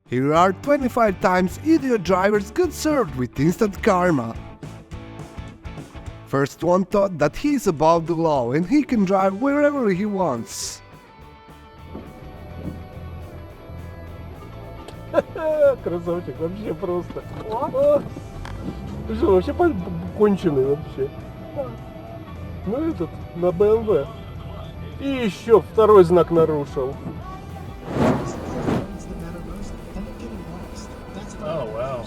Here are 25 times idiot drivers got served with instant karma. First one thought that he is above the law and he can drive wherever he wants. Красавчик, вообще просто. О, ты что, вообще конченый вообще. Ну этот, на БМВ. И еще второй знак нарушил. Oh, wow.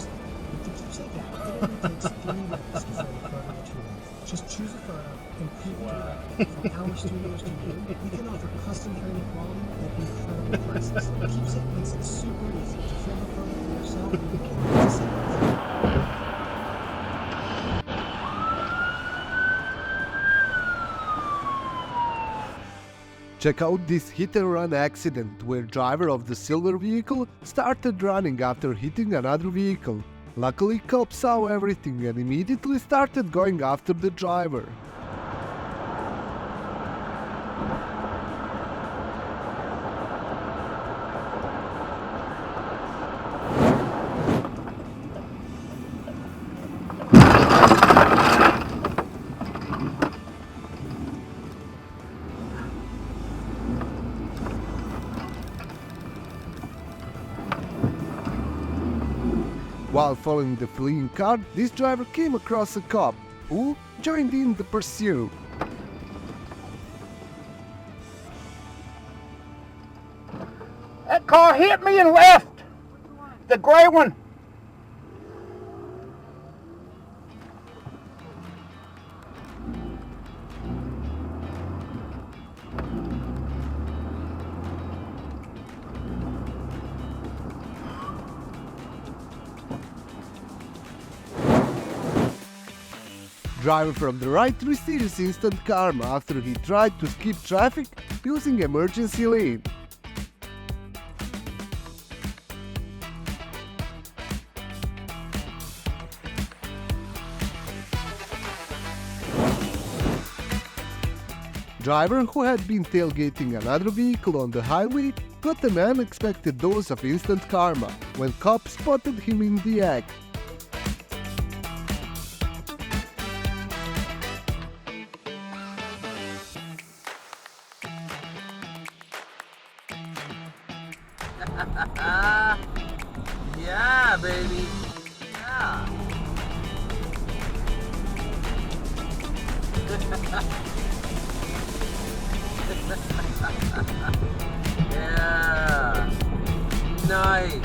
Just choose a photo and pick from our studios to you. We can offer custom training quality at incredible prices. Keepsake makes it super easy to film a photo for yourself and you can send it. Check out this hit-and-run accident where driver of the silver vehicle started running after hitting another vehicle. Luckily, cops saw everything and immediately started going after the driver. While following the fleeing car, this driver came across a cop, who joined in the pursuit. That car hit me and left. The gray one. Driver from the right receives instant karma after he tried to skip traffic using emergency lane. Driver who had been tailgating another vehicle on the highway got an unexpected dose of instant karma when cops spotted him in the act. Yeah, baby. Yeah. Yeah. Nice.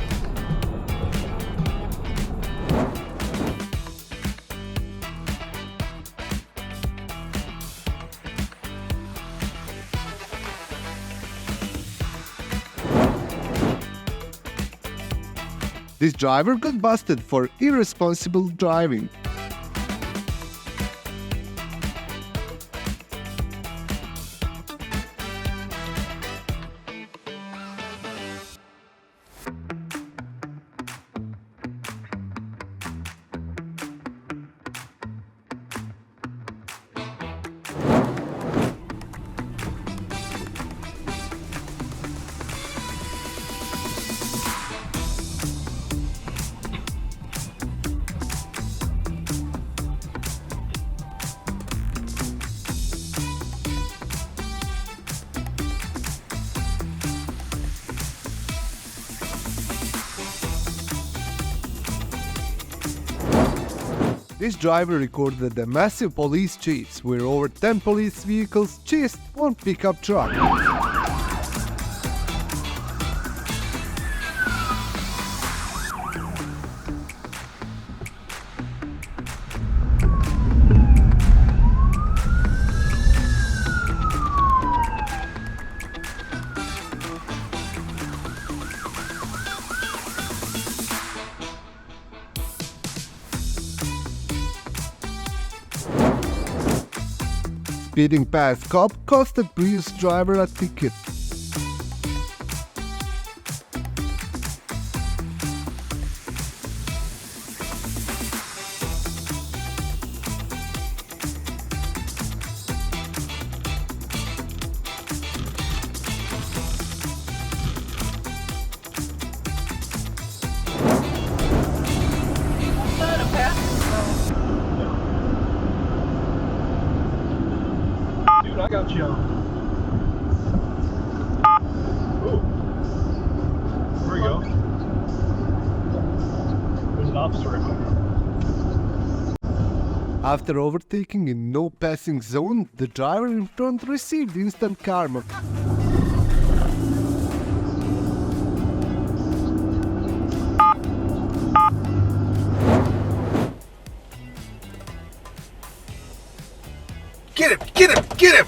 This driver got busted for irresponsible driving. This driver recorded a massive police chase where over 10 police vehicles chased one pickup truck. Speeding past cop costed previous driver a ticket. watch out. Ooh. There we go. There's an officer right there. After overtaking in no passing zone, the driver in front received instant karma. Get him! Get him! Get him!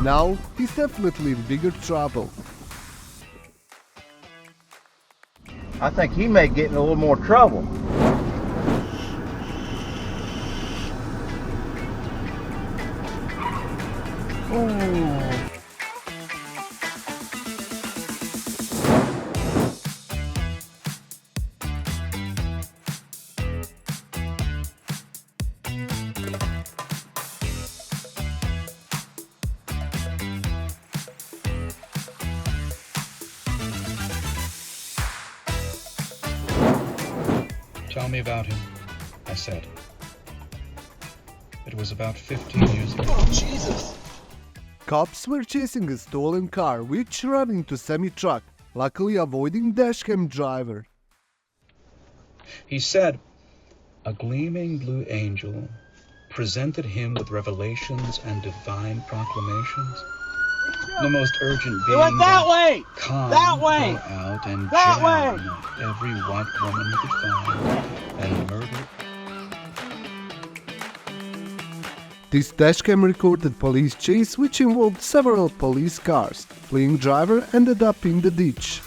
Now, he's definitely in bigger trouble. I think he may get in a little more trouble. Tell me about him, I said. It was about 15 years ago. Cops were chasing a stolen car which ran into semi-truck, luckily avoiding dashcam driver. He said, a gleaming blue angel presented him with revelations and divine proclamations. The most urgent being went that way! Come, That way! go out and That jam every white woman he could find and murder. This dashcam recorded police chase which involved several police cars. Fleeing driver ended up in the ditch.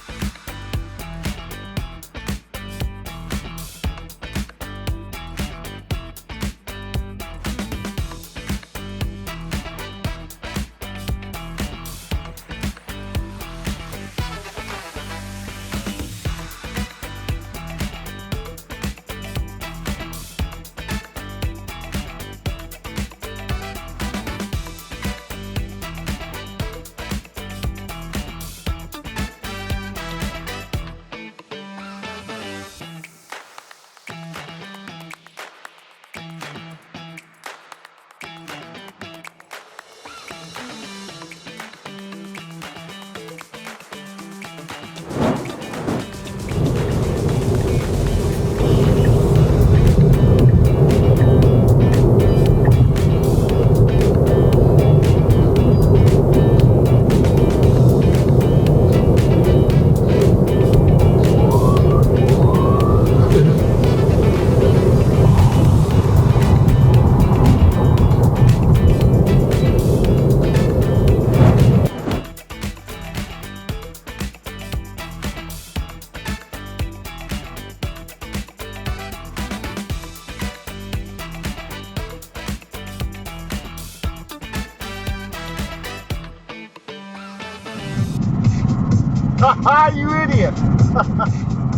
Haha, you idiot!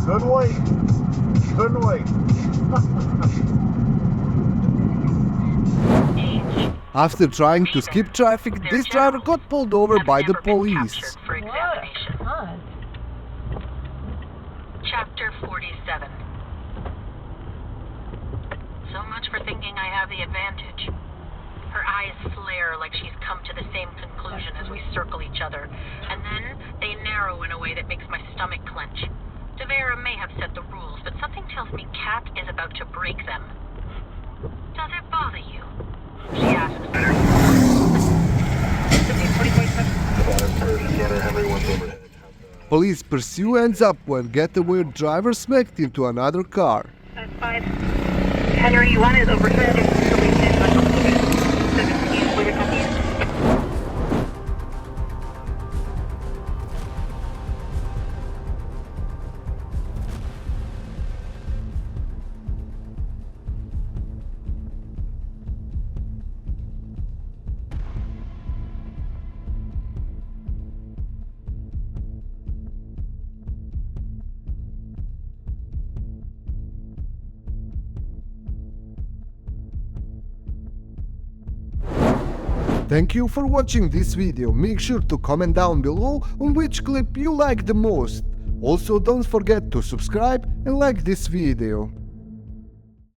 Couldn't wait. Couldn't wait. After trying to skip traffic, this driver got pulled over by the police. For examination. Chapter 47. So much for thinking I have the advantage. Her eyes flare like she's come to the same conclusion as we circle each other, and then they narrow in a way that makes my stomach clench. Devera may have set the rules, but something tells me Kat is about to break them. Does it bother you? She asks. Police pursue ends up when getaway driver smacked into another car. 5. Henry 1 is over 17, where you're confused. Thank you for watching this video. Make sure to comment down below on which clip you like the most. Also, don't forget to subscribe and like this video.